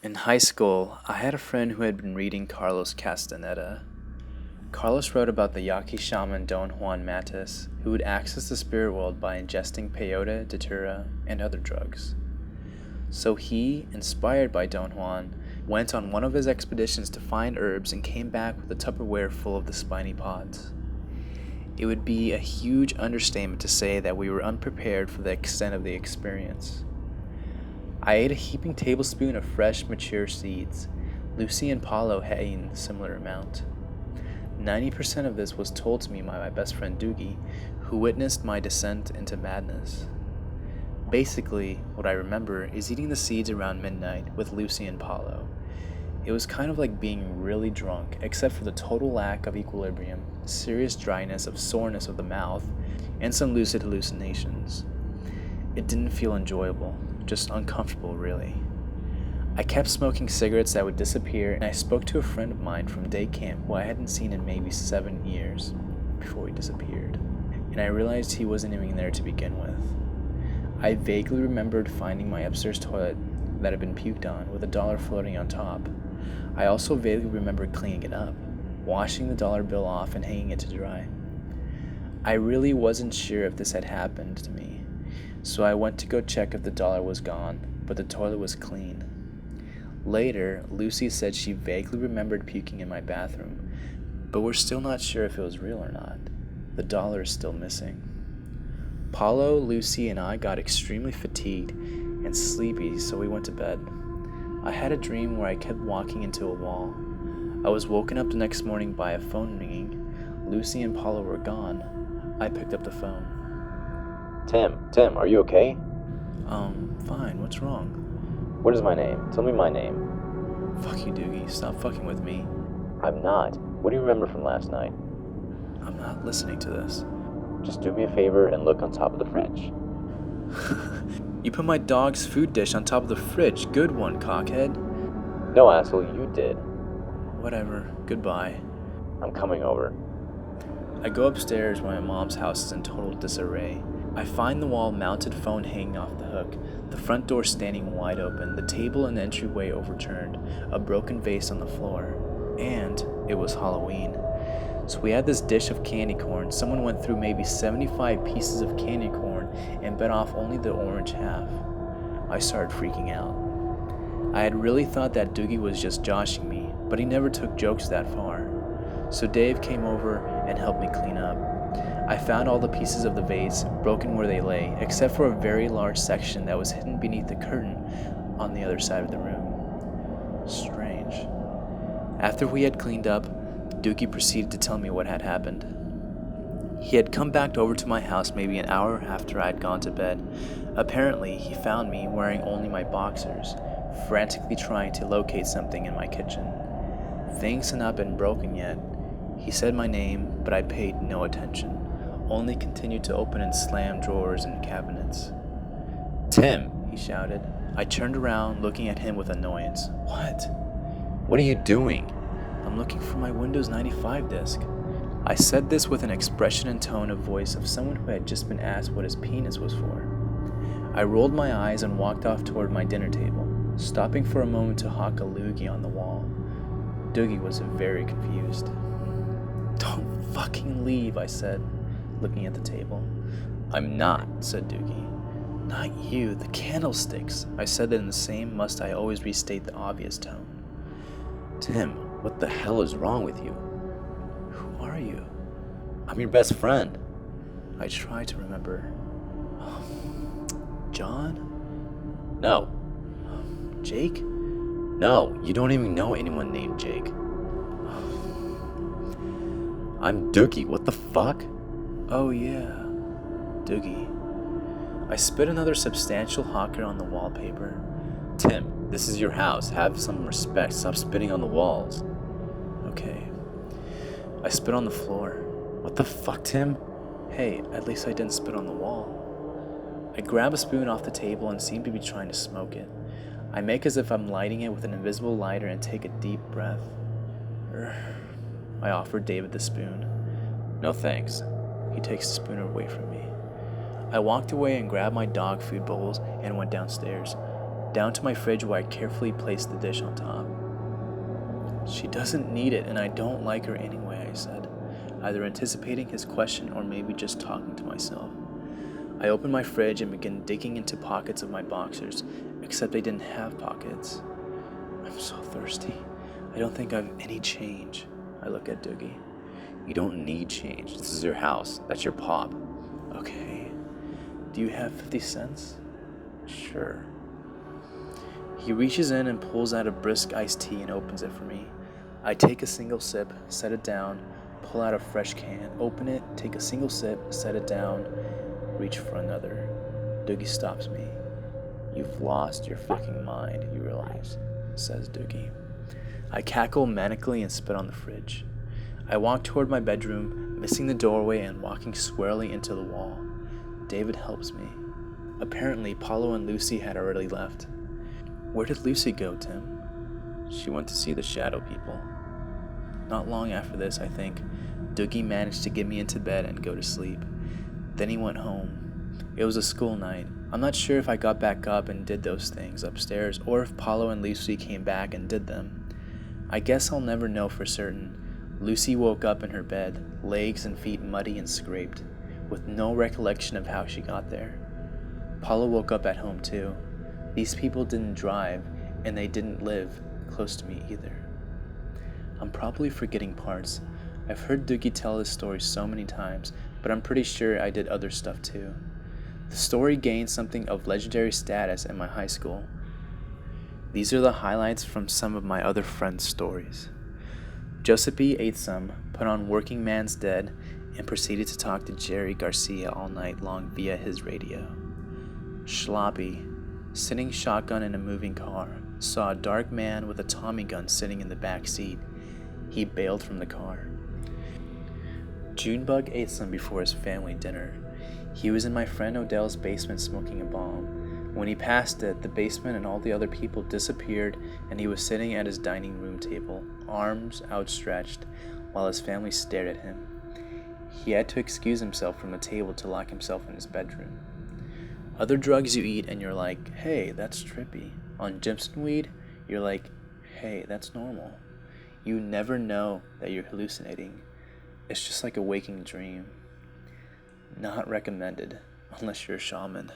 In high school, I had a friend who had been reading Carlos Castaneda. Carlos wrote about the Yaqui shaman Don Juan Matus, who would access the spirit world by ingesting peyote, datura, and other drugs. So he, inspired by Don Juan, went on one of his expeditions to find herbs and came back with a Tupperware full of the spiny pods. It would be a huge understatement to say that we were unprepared for the extent of the experience. I ate a heaping tablespoon of fresh, mature seeds. Lucy and Paulo had eaten a similar amount. 90% of this was told to me by my best friend Doogie, who witnessed my descent into madness. Basically, what I remember is eating the seeds around midnight with Lucy and Paulo. It was kind of like being really drunk, except for the total lack of equilibrium, serious dryness of soreness of the mouth, and some lucid hallucinations. It didn't feel enjoyable, just uncomfortable, really. I kept smoking cigarettes that would disappear, and I spoke to a friend of mine from day camp who I hadn't seen in maybe 7 years before he disappeared, and I realized he wasn't even there to begin with. I vaguely remembered finding my upstairs toilet that had been puked on with $1 floating on top. I also vaguely remembered cleaning it up, washing the dollar bill off and hanging it to dry. I really wasn't sure if this had happened to me, so I went to go check if the dollar was gone, but the toilet was clean. Later, Lucy said she vaguely remembered puking in my bathroom, but we're still not sure if it was real or not. The dollar is still missing. Paulo, Lucy, and I got extremely fatigued and sleepy, so we went to bed. I had a dream where I kept walking into a wall. I was woken up the next morning by a phone ringing. Lucy and Paulo were gone. I picked up the phone. Tim, are you okay? Fine, what's wrong? What is my name? Tell me my name. Fuck you, Doogie, stop fucking with me. I'm not. What do you remember from last night? I'm not listening to this. Just do me a favor and look on top of the fridge. You put my dog's food dish on top of the fridge. Good one, cockhead. No, asshole, you did. Whatever, goodbye. I'm coming over. I go upstairs where my mom's house is in total disarray. I find the wall-mounted phone hanging off the hook, the front door standing wide open, the table and the entryway overturned, a broken vase on the floor. And it was Halloween. So we had this dish of candy corn. Someone went through maybe 75 pieces of candy corn and bit off only the orange half. I started freaking out. I had really thought that Doogie was just joshing me, but he never took jokes that far. So Dave came over and helped me clean up. I found all the pieces of the vase, broken where they lay, except for a very large section that was hidden beneath the curtain on the other side of the room. Strange. After we had cleaned up, Doogie proceeded to tell me what had happened. He had come back over to my house maybe an hour after I had gone to bed. Apparently, he found me wearing only my boxers, frantically trying to locate something in my kitchen. Things had not been broken yet. He said my name, but I paid no attention, only continued to open and slam drawers and cabinets. Tim, he shouted. I turned around, looking at him with annoyance. what are you doing? I'm looking for my Windows 95 disk. I said this with an expression and tone of voice of someone who had just been asked what his penis was for. I rolled my eyes and walked off toward my dinner table, stopping for a moment to hawk a loogie on the wall. Doogie was very confused. Don't fucking leave, I said, looking at the table. I'm not, said Doogie. Not you, the candlesticks. I said it in the same must I always restate the obvious tone. Tim, what the hell is wrong with you? Who are you? I'm your best friend. I tried to remember. John? No. Jake? No, you don't even know anyone named Jake. I'm Doogie, what the fuck? Oh yeah, Doogie. I spit another substantial hawker on the wallpaper. Tim, this is your house. Have some respect. Stop spitting on the walls. Okay. I spit on the floor. What the fuck, Tim? Hey, at least I didn't spit on the wall. I grab a spoon off the table and seem to be trying to smoke it. I make as if I'm lighting it with an invisible lighter and take a deep breath. I offer David the spoon. No thanks. He takes the spoon away from me. I walked away and grabbed my dog food bowls and went downstairs. down to my fridge where I carefully placed the dish on top. "She doesn't need it, and I don't like her anyway," I said, either anticipating his question or maybe just talking to myself. I opened my fridge and began digging into pockets of my boxers, except they didn't have pockets. "I'm so thirsty. I don't think I have any change." I look at Doogie. You don't need change. This is your house. That's your pop. "Okay. Do you have 50 cents? Sure. He reaches in and pulls out a brisk iced tea and opens it for me. I take a single sip, set it down, pull out a fresh can, open it, take a single sip, set it down, reach for another. Doogie stops me. You've lost your fucking mind, you realize, says Doogie. I cackle manically and spit on the fridge. I walk toward my bedroom, missing the doorway and walking squarely into the wall. David helps me. Apparently, Paulo and Lucy had already left. Where did Lucy go, Tim? She went to see the shadow people. Not long after this, I think, Doogie managed to get me into bed and go to sleep. Then he went home. It was a school night. I'm not sure if I got back up and did those things upstairs or if Paulo and Lucy came back and did them. I guess I'll never know for certain. Lucy woke up in her bed, legs and feet muddy and scraped, with no recollection of how she got there. Paulo woke up at home too. These people didn't drive, and they didn't live close to me either. I'm probably forgetting parts. I've heard Doogie tell this story so many times, but I'm pretty sure I did other stuff too. The story gained something of legendary status in my high school. These are the highlights from some of my other friends' stories. Joseph B. ate some, put on Working Man's Dead, and proceeded to talk to Jerry Garcia all night long via his radio. Schloppy, sitting shotgun in a moving car, saw a dark man with a Tommy gun sitting in the back seat. He bailed from the car. Junebug ate some before his family dinner. He was in my friend Odell's basement smoking a bomb. When he passed it, the basement and all the other people disappeared, and he was sitting at his dining room table, arms outstretched, while his family stared at him. He had to excuse himself from the table to lock himself in his bedroom. Other drugs you eat and you're like, hey, that's trippy. On Jimson weed, you're like, hey, that's normal. You never know that you're hallucinating. It's just like a waking dream. Not recommended, unless you're a shaman.